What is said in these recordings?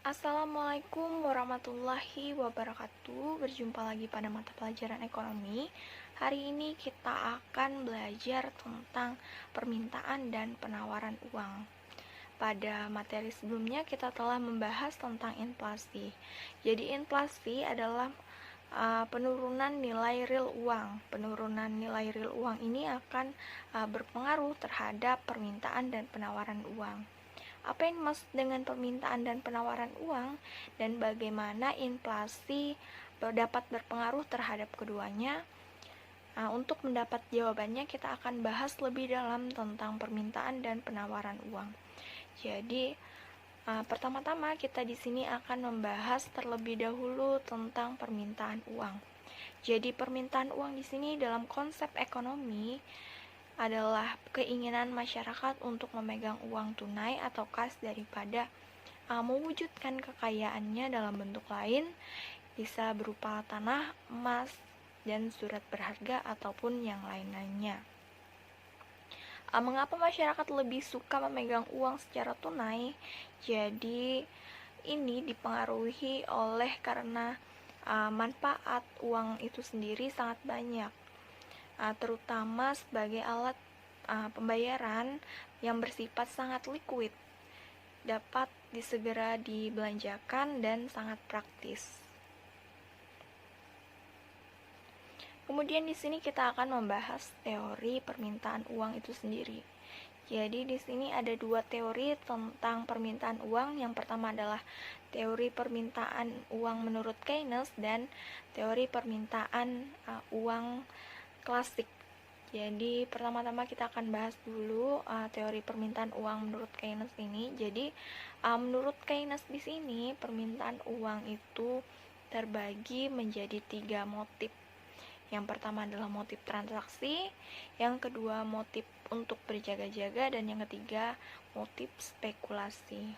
Assalamualaikum warahmatullahi wabarakatuh. Berjumpa lagi pada mata pelajaran ekonomi. Hari ini kita akan belajar tentang permintaan dan penawaran uang. Pada materi sebelumnya kita telah membahas tentang inflasi. Jadi inflasi adalah penurunan nilai real uang. Penurunan nilai real uang ini akan berpengaruh terhadap permintaan dan penawaran uang. Apa yang dimaksud dengan permintaan dan penawaran uang, dan bagaimana inflasi dapat berpengaruh terhadap keduanya? Untuk mendapat jawabannya, kita akan bahas lebih dalam tentang permintaan dan penawaran uang. Jadi, pertama-tama kita di sini akan membahas terlebih dahulu tentang permintaan uang. Jadi, permintaan uang di sini dalam konsep ekonomi adalah keinginan masyarakat untuk memegang uang tunai atau kas daripada mewujudkan kekayaannya dalam bentuk lain, bisa berupa tanah, emas, dan surat berharga ataupun yang lain-lainnya. Mengapa masyarakat lebih suka memegang uang secara tunai? Jadi ini dipengaruhi oleh karena manfaat uang itu sendiri sangat banyak, terutama sebagai alat pembayaran yang bersifat sangat liquid, dapat disegera dibelanjakan dan sangat praktis. Kemudian di sini kita akan membahas teori permintaan uang itu sendiri. Jadi di sini ada dua teori tentang permintaan uang. Yang pertama adalah teori permintaan uang menurut Keynes dan teori permintaan uang klasik. Jadi pertama-tama kita akan bahas dulu teori permintaan uang menurut Keynes ini. Jadi menurut Keynes di sini permintaan uang itu terbagi menjadi 3 motif. Yang pertama adalah motif transaksi, yang kedua motif untuk berjaga-jaga, dan yang ketiga motif spekulasi.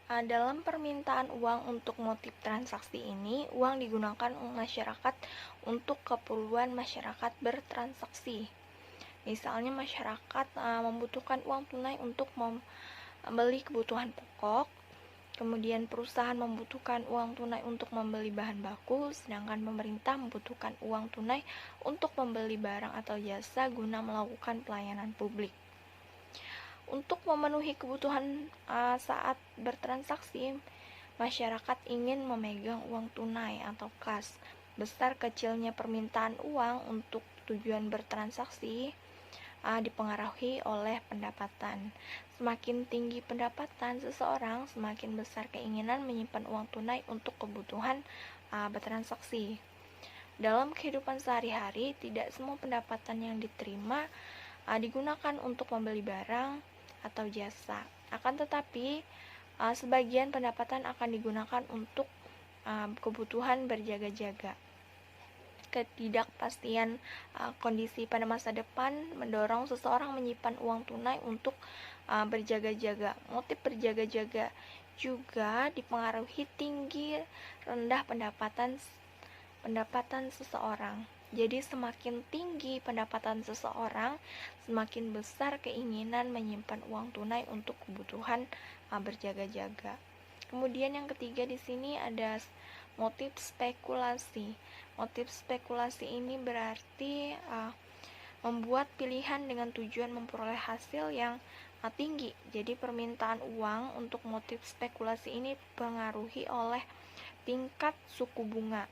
Dalam permintaan uang untuk motif transaksi ini, uang digunakan masyarakat untuk keperluan masyarakat bertransaksi. Misalnya masyarakat membutuhkan uang tunai untuk membeli kebutuhan pokok, kemudian perusahaan membutuhkan uang tunai untuk membeli bahan baku, sedangkan pemerintah membutuhkan uang tunai untuk membeli barang atau jasa guna melakukan pelayanan publik. Untuk memenuhi kebutuhan saat bertransaksi, masyarakat ingin memegang uang tunai atau kas. Besar kecilnya permintaan uang untuk tujuan bertransaksi dipengaruhi oleh pendapatan. Semakin tinggi pendapatan seseorang, semakin besar keinginan menyimpan uang tunai untuk kebutuhan bertransaksi. Dalam kehidupan sehari-hari, tidak semua pendapatan yang diterima digunakan untuk membeli barang atau jasa. Akan tetapi, sebagian pendapatan akan digunakan untuk kebutuhan berjaga-jaga. Ketidakpastian kondisi pada masa depan mendorong seseorang menyimpan uang tunai untuk berjaga-jaga. Motif berjaga-jaga juga dipengaruhi tinggi rendah pendapatan seseorang. Jadi semakin tinggi pendapatan seseorang, semakin besar keinginan menyimpan uang tunai untuk kebutuhan berjaga-jaga. Kemudian yang ketiga di sini ada motif spekulasi. Motif spekulasi ini berarti membuat pilihan dengan tujuan memperoleh hasil yang tinggi. Jadi permintaan uang untuk motif spekulasi ini dipengaruhi oleh tingkat suku bunga.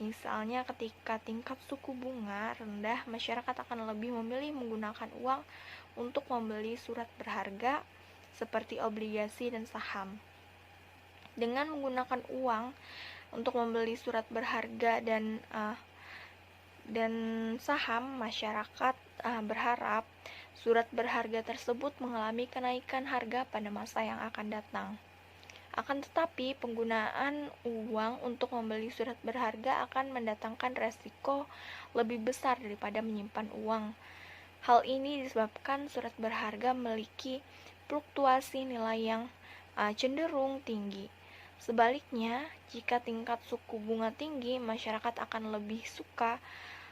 Misalnya ketika tingkat suku bunga rendah, masyarakat akan lebih memilih menggunakan uang untuk membeli surat berharga seperti obligasi dan saham. Dengan menggunakan uang untuk membeli surat berharga dan saham, masyarakat berharap surat berharga tersebut mengalami kenaikan harga pada masa yang akan datang. Akan tetapi, penggunaan uang untuk membeli surat berharga akan mendatangkan resiko lebih besar daripada menyimpan uang. Hal ini disebabkan surat berharga memiliki fluktuasi nilai yang cenderung tinggi. Sebaliknya, jika tingkat suku bunga tinggi, masyarakat akan lebih suka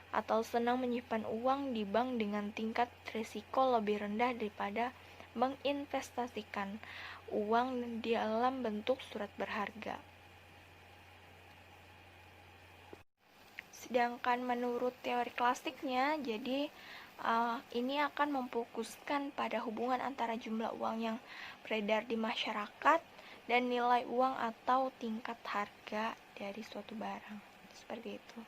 atau senang menyimpan uang di bank dengan tingkat risiko lebih rendah daripada menginvestasikan uang dalam bentuk surat berharga. Sedangkan menurut teori klasiknya, jadi ini akan memfokuskan pada hubungan antara jumlah uang yang beredar di masyarakat dan nilai uang atau tingkat harga dari suatu barang. Seperti itu.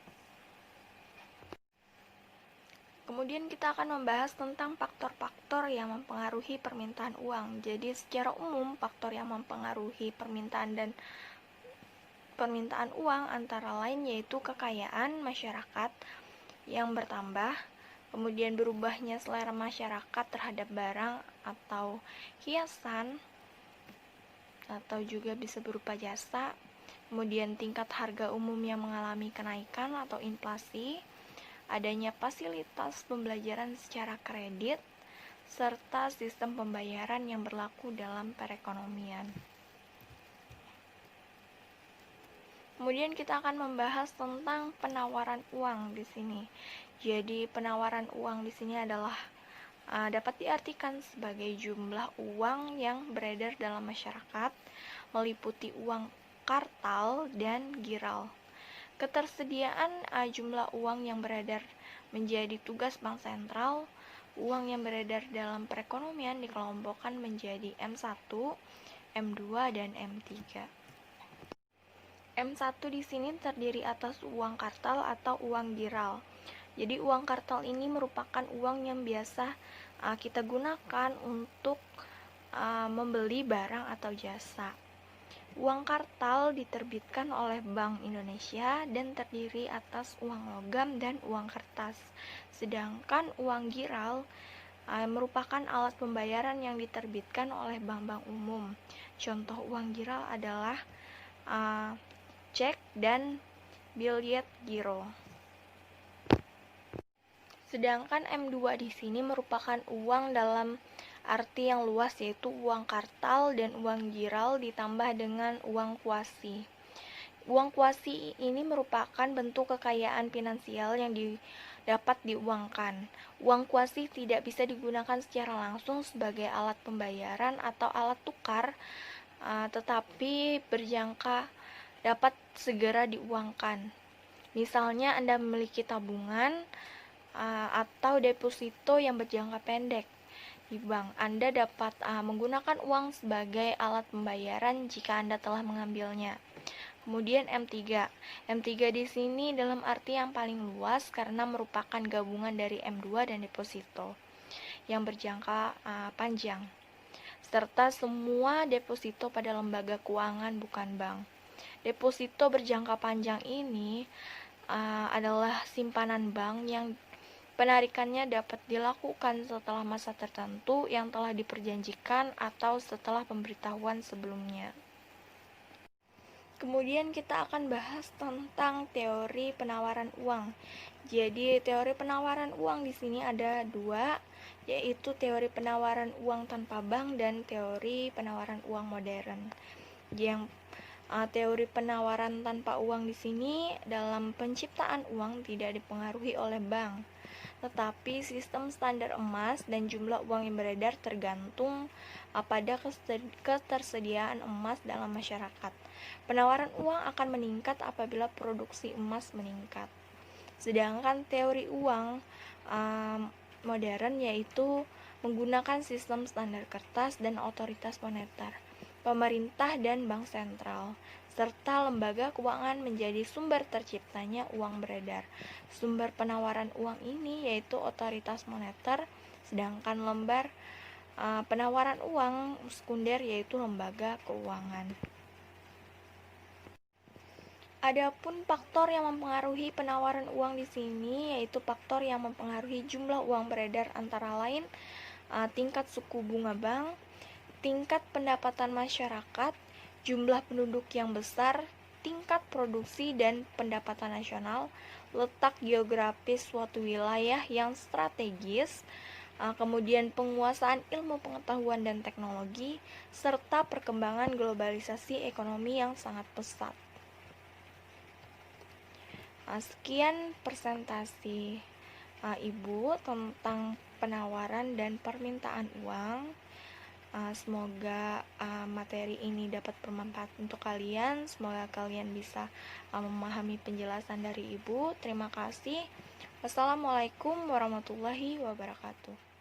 Kemudian kita akan membahas tentang faktor-faktor yang mempengaruhi permintaan uang. Jadi secara umum faktor yang mempengaruhi permintaan uang antara lain yaitu kekayaan masyarakat yang bertambah, kemudian berubahnya selera masyarakat terhadap barang atau hiasan, atau juga bisa berupa jasa, kemudian tingkat harga umum yang mengalami kenaikan atau inflasi, adanya fasilitas pembelajaran secara kredit, serta sistem pembayaran yang berlaku dalam perekonomian. Kemudian kita akan membahas tentang penawaran uang di sini. Jadi penawaran uang di sini adalah dapat diartikan sebagai jumlah uang yang beredar dalam masyarakat, meliputi uang kartal dan giral. Ketersediaan jumlah uang yang beredar menjadi tugas bank sentral. Uang yang beredar dalam perekonomian dikelompokkan menjadi M1, M2, dan M3. M1 di sini terdiri atas uang kartal atau uang giral. Jadi uang kartal ini merupakan uang yang biasa kita gunakan untuk membeli barang atau jasa. Uang kartal diterbitkan oleh Bank Indonesia dan terdiri atas uang logam dan uang kertas. Sedangkan uang giral merupakan alat pembayaran yang diterbitkan oleh bank-bank umum. Contoh uang giral adalah cek dan biljet giro. Sedangkan M2 di sini merupakan uang dalam arti yang luas, yaitu uang kartal dan uang giral ditambah dengan uang kuasi. Uang kuasi ini merupakan bentuk kekayaan finansial yang dapat diuangkan. Uang kuasi tidak bisa digunakan secara langsung sebagai alat pembayaran atau alat tukar, tetapi berjangka dapat segera diuangkan. Misalnya Anda memiliki tabungan atau deposito yang berjangka pendek di bank. Anda dapat menggunakan uang sebagai alat pembayaran jika Anda telah mengambilnya. Kemudian M3. M3 di sini dalam arti yang paling luas karena merupakan gabungan dari M2 dan deposito yang berjangka panjang, serta semua deposito pada lembaga keuangan bukan bank. Deposito berjangka panjang ini adalah simpanan bank yang penarikannya dapat dilakukan setelah masa tertentu yang telah diperjanjikan atau setelah pemberitahuan sebelumnya. Kemudian kita akan bahas tentang teori penawaran uang. Jadi teori penawaran uang di sini ada dua, yaitu teori penawaran uang tanpa bank dan teori penawaran uang modern. Yang teori penawaran tanpa uang di sini dalam penciptaan uang tidak dipengaruhi oleh bank, tetapi sistem standar emas dan jumlah uang yang beredar tergantung pada ketersediaan emas dalam masyarakat. Penawaran uang akan meningkat apabila produksi emas meningkat. Sedangkan teori uang modern yaitu menggunakan sistem standar kertas dan otoritas moneter, pemerintah dan bank sentral, serta lembaga keuangan menjadi sumber terciptanya uang beredar. Sumber penawaran uang ini yaitu otoritas moneter, sedangkan lembar penawaran uang sekunder yaitu lembaga keuangan. Adapun faktor yang mempengaruhi penawaran uang di sini yaitu faktor yang mempengaruhi jumlah uang beredar antara lain tingkat suku bunga bank, tingkat pendapatan masyarakat, jumlah penduduk yang besar, tingkat produksi dan pendapatan nasional, letak geografis suatu wilayah yang strategis, kemudian penguasaan ilmu pengetahuan dan teknologi, serta perkembangan globalisasi ekonomi yang sangat pesat. Sekian presentasi Ibu tentang penawaran dan permintaan uang. Semoga materi ini dapat bermanfaat untuk kalian. Semoga kalian bisa memahami penjelasan dari Ibu. Terima kasih. Wassalamualaikum warahmatullahi wabarakatuh.